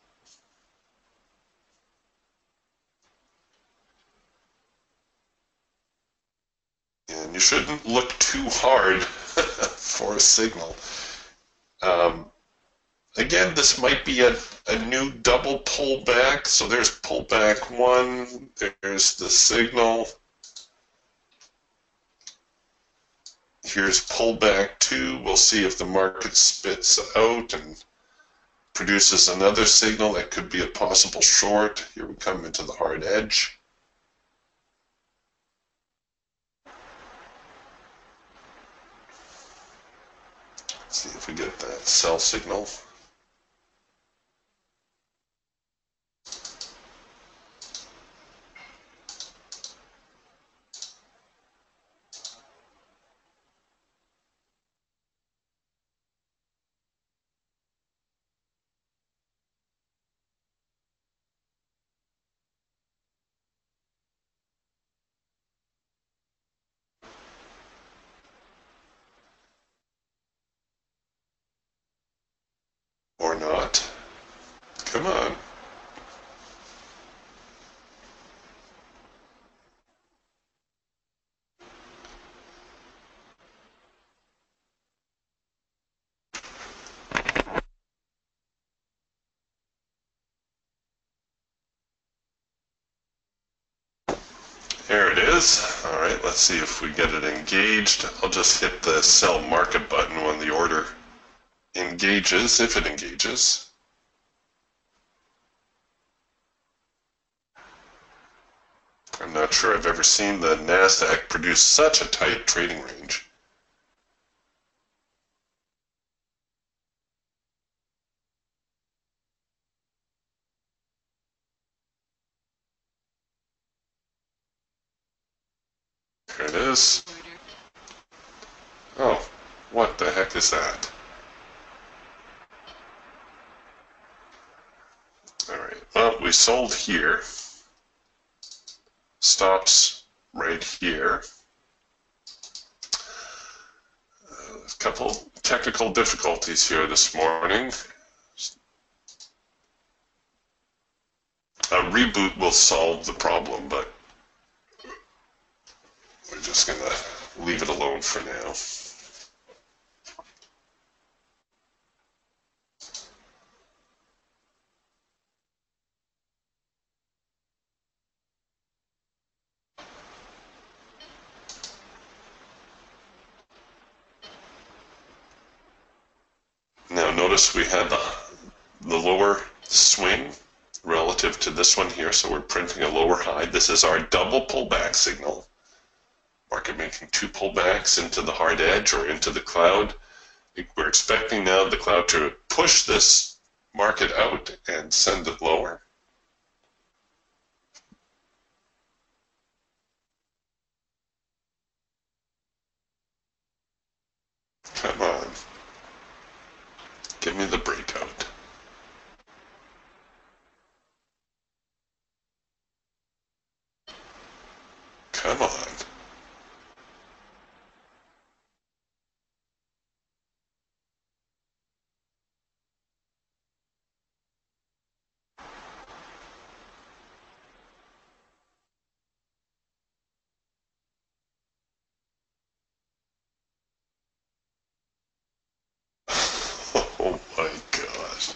And you shouldn't look too hard for a signal. Again, this might be a new double pullback. So there's pullback 1, there's the signal. Here's pullback 2. We'll see if the market spits out and produces another signal that could be a possible short. Here we come into the hard edge. Let's see if we get that sell signal. Or not. Come on. There it is. All right, let's see if we get it engaged. I'll just hit the sell market button when the order engages, if it engages. I'm not sure I've ever seen the NASDAQ produce such a tight trading range. There it is. Oh, what the heck is that? All right, well, we sold here. Stops right here. A couple technical difficulties here this morning. A reboot will solve the problem, but we're just going to leave it alone for now. Now notice we had the lower swing relative relative to this one here, so we're printing a lower high. This is our double pullback signal. Market making two pullbacks into the hard edge or into the cloud. We're expecting now the cloud to push this market out and send it lower. Come on. Give me the breakout. Come on. Oh my gosh.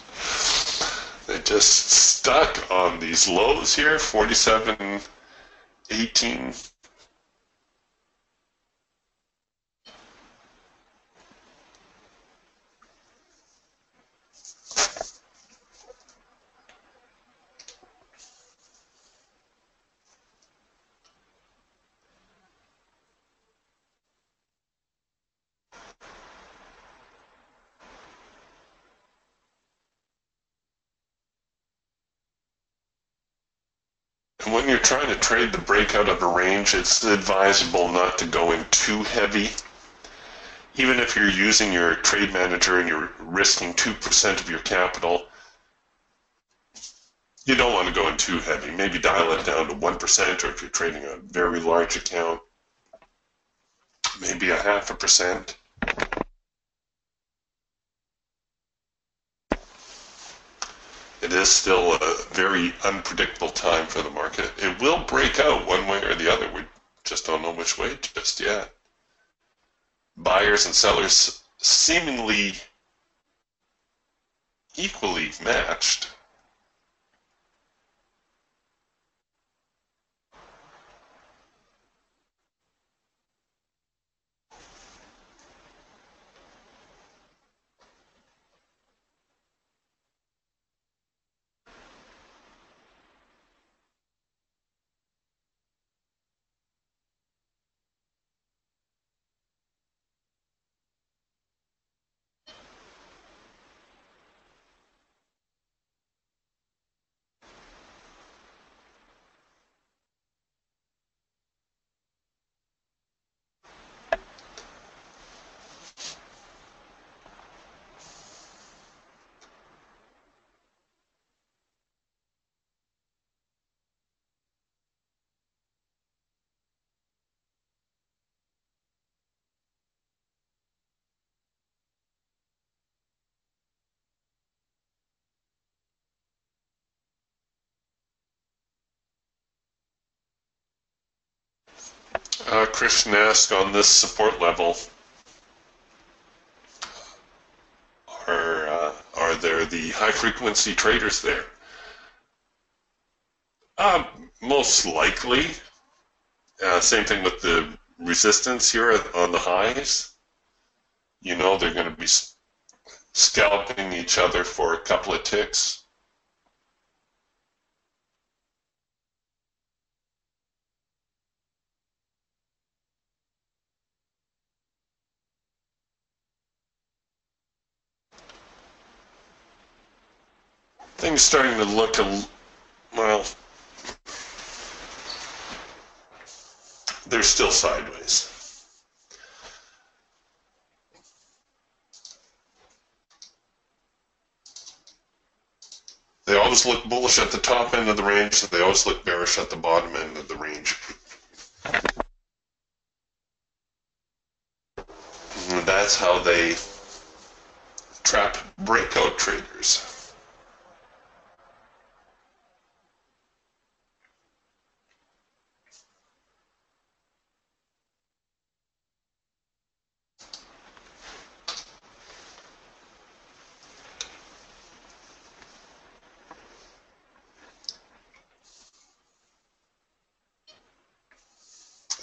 They just stuck on these lows here, 47.18. And when you're trying to trade the breakout of a range, it's advisable not to go in too heavy. Even if you're using your trade manager and you're risking 2% of your capital, you don't want to go in too heavy. Maybe dial it down to 1%, or if you're trading a very large account, maybe 0.5%. It is still a very unpredictable time for the market. It will break out one way or the other. We just don't know which way just yet. Buyers and sellers seemingly equally matched. Christian asked, on this support level, are there the high frequency traders there? Most likely. Same thing with the resistance here on the highs. You know they're going to be scalping each other for a couple of ticks. Things starting to look well, they're still sideways. They always look bullish at the top end of the range, and they always look bearish at the bottom end of the range. And that's how they trap breakout traders.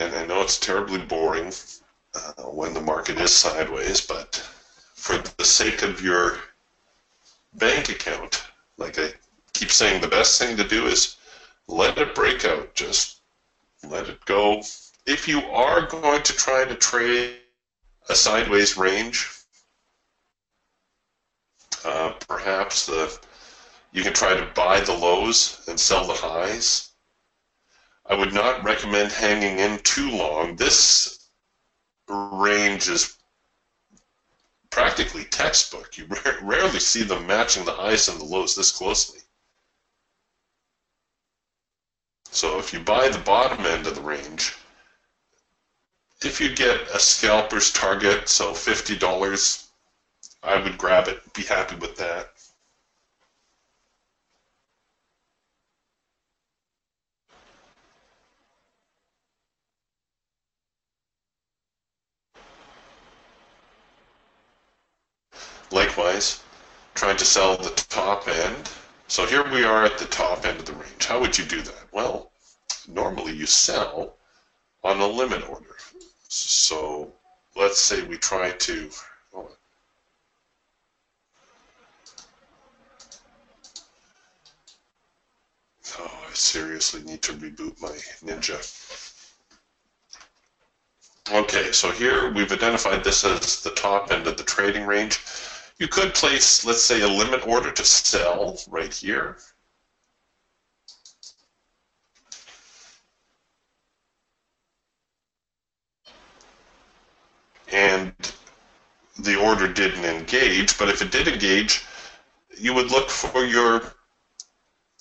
And I know it's terribly boring when the market is sideways, but for the sake of your bank account, like I keep saying the best thing to do is let it break out. Just let it go. If you are going to try to trade a sideways range, perhaps you can try to buy the lows and sell the highs. I would not recommend hanging in too long. This range is practically textbook. You rarely see them matching the highs and the lows this closely. So if you buy the bottom end of the range, if you get a scalper's target, so $50, I would grab it, be happy with that. Likewise, trying to sell the top end. So here we are at the top end of the range. How would you do that? Well, normally you sell on a limit order. So let's say we try to, oh, I seriously need to reboot my Ninja. Okay, so here we've identified this as the top end of the trading range. You could place, let's say, a limit order to sell right here. And the order didn't engage, but if it did engage, you would look for your,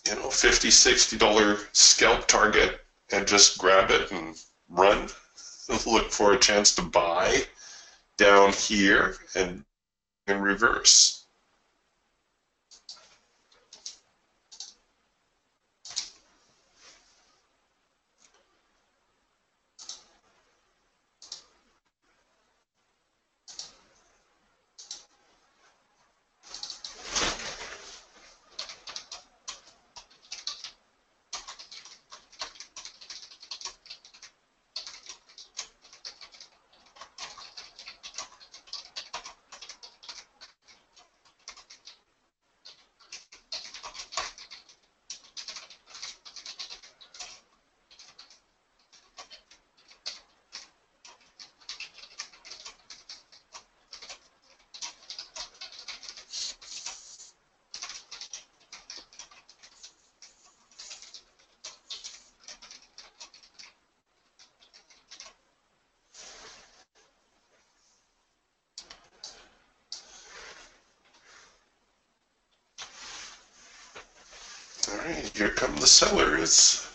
$50, $60 scalp target and just grab it and run. Look for a chance to buy down here and in reverse. All right, here come the sellers.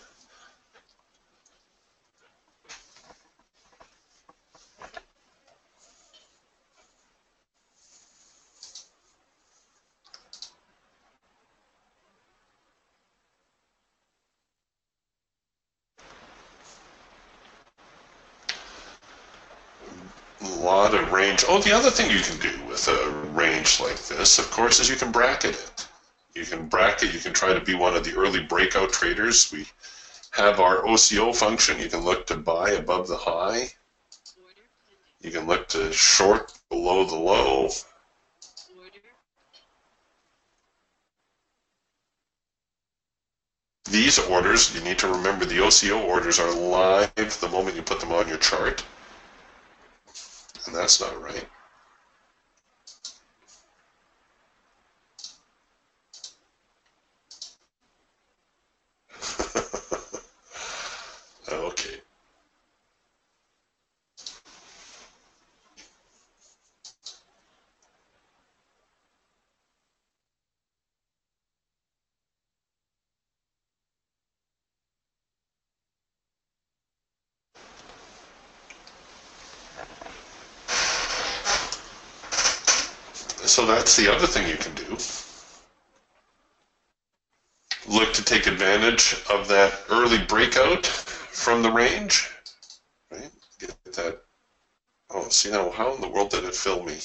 A lot of range. Oh, the other thing you can do with a range like this, of course, is you can bracket it. You can bracket, you can try to be one of the early breakout traders. We have our OCO function. You can look to buy above the high. You can look to short below the low. These orders, you need to remember the OCO orders are live the moment you put them on your chart. And that's not right. Okay. So that's the other thing you can do. Look to take advantage of that early breakout from the range. Right? Get that. Oh, see now, how in the world did it fill me?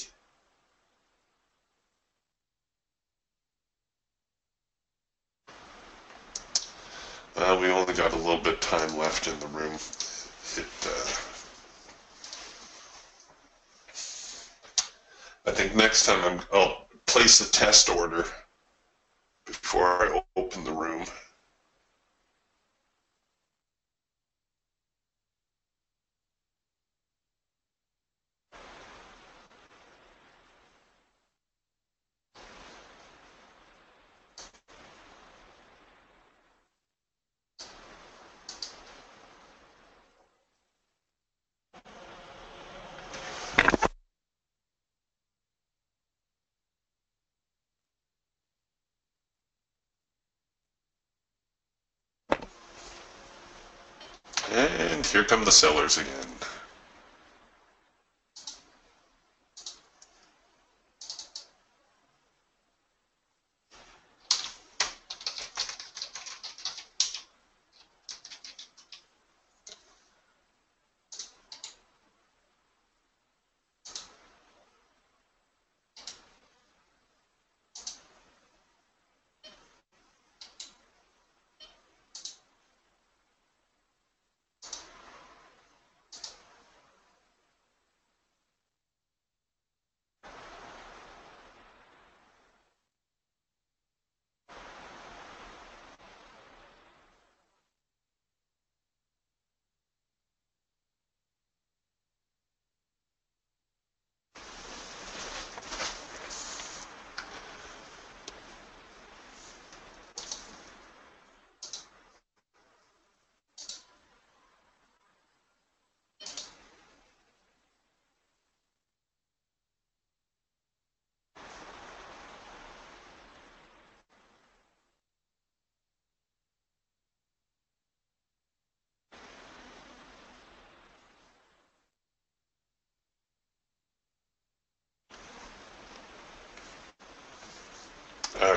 We only got a little bit of time left in the room. I think next time I'll place a test order before I open the room. And here come the sellers again.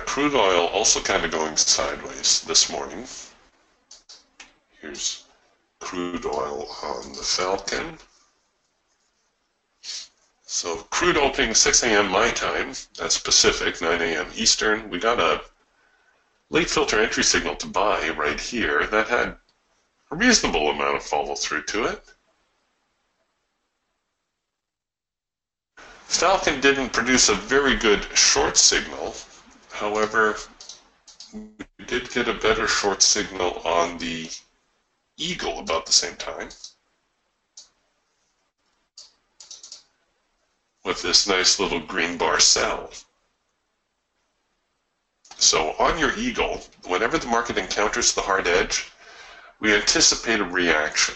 Crude oil also kind of going sideways this morning. Here's crude oil on the Falcon. So crude opening 6 a.m. my time, that's Pacific, 9 a.m. Eastern. We got a late filter entry signal to buy right here that had a reasonable amount of follow through to it. Falcon didn't produce a very good short signal. However, we did get a better short signal on the Eagle about the same time, with this nice little green bar sell. So on your Eagle, whenever the market encounters the hard edge, we anticipate a reaction.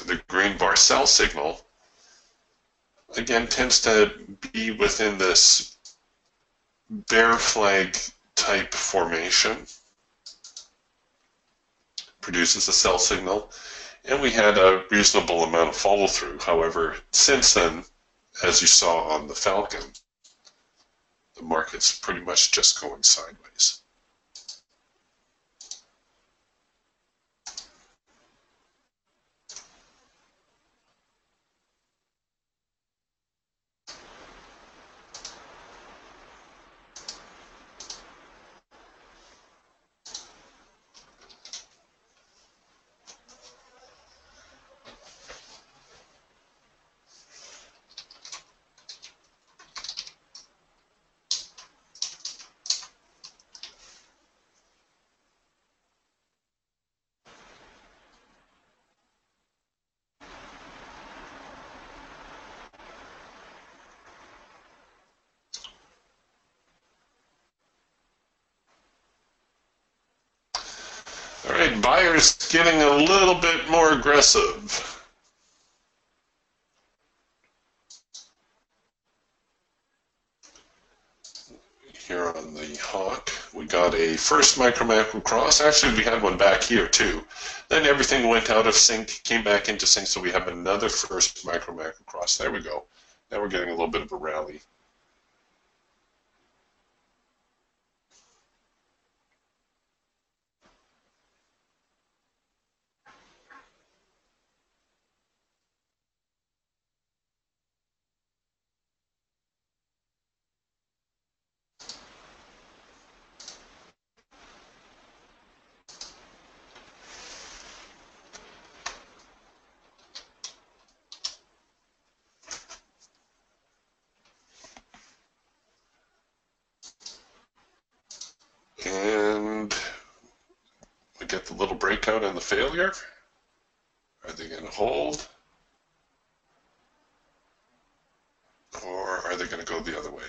The green bar sell signal, again, tends to be within this bear flag type formation, produces a sell signal, and we had a reasonable amount of follow through. However, since then, as you saw on the Falcon, the market's pretty much just going sideways. All right, buyers getting a little bit more aggressive. Here on the Hawk, we got a first micro-macro cross. Actually, we had one back here too. Then everything went out of sync, came back into sync, so we have another first micro-macro cross. There we go. Now we're getting a little bit of a rally. get the little breakout and the failure? Are they going to hold? Or are they going to go the other way?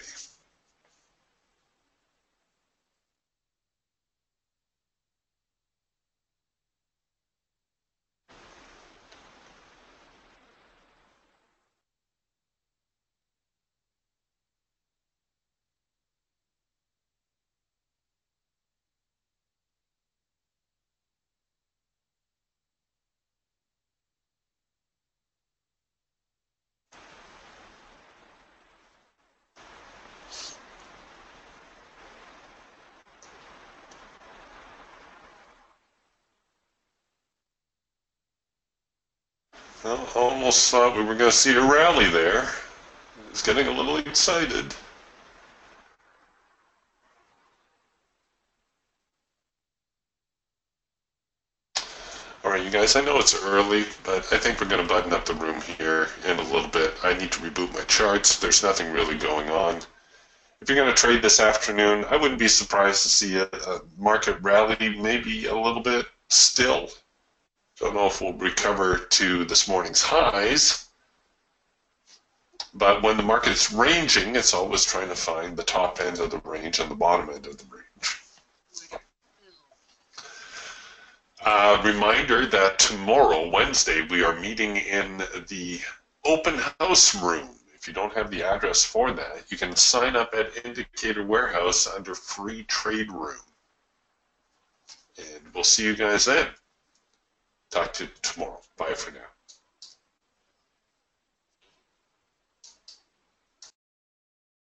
Well, almost thought we were going to see a rally there. I was getting a little excited. All right, you guys, I know it's early, but I think we're going to button up the room here in a little bit. I need to reboot my charts. There's nothing really going on. If you're going to trade this afternoon, I wouldn't be surprised to see a market rally, maybe a little bit still. Don't know if we'll recover to this morning's highs, but when the market's ranging, it's always trying to find the top end of the range and the bottom end of the range. Reminder that tomorrow, Wednesday, we are meeting in the open house room. If you don't have the address for that, you can sign up at Indicator Warehouse under Free Trade Room. And we'll see you guys then. Talk to you tomorrow. Bye for now.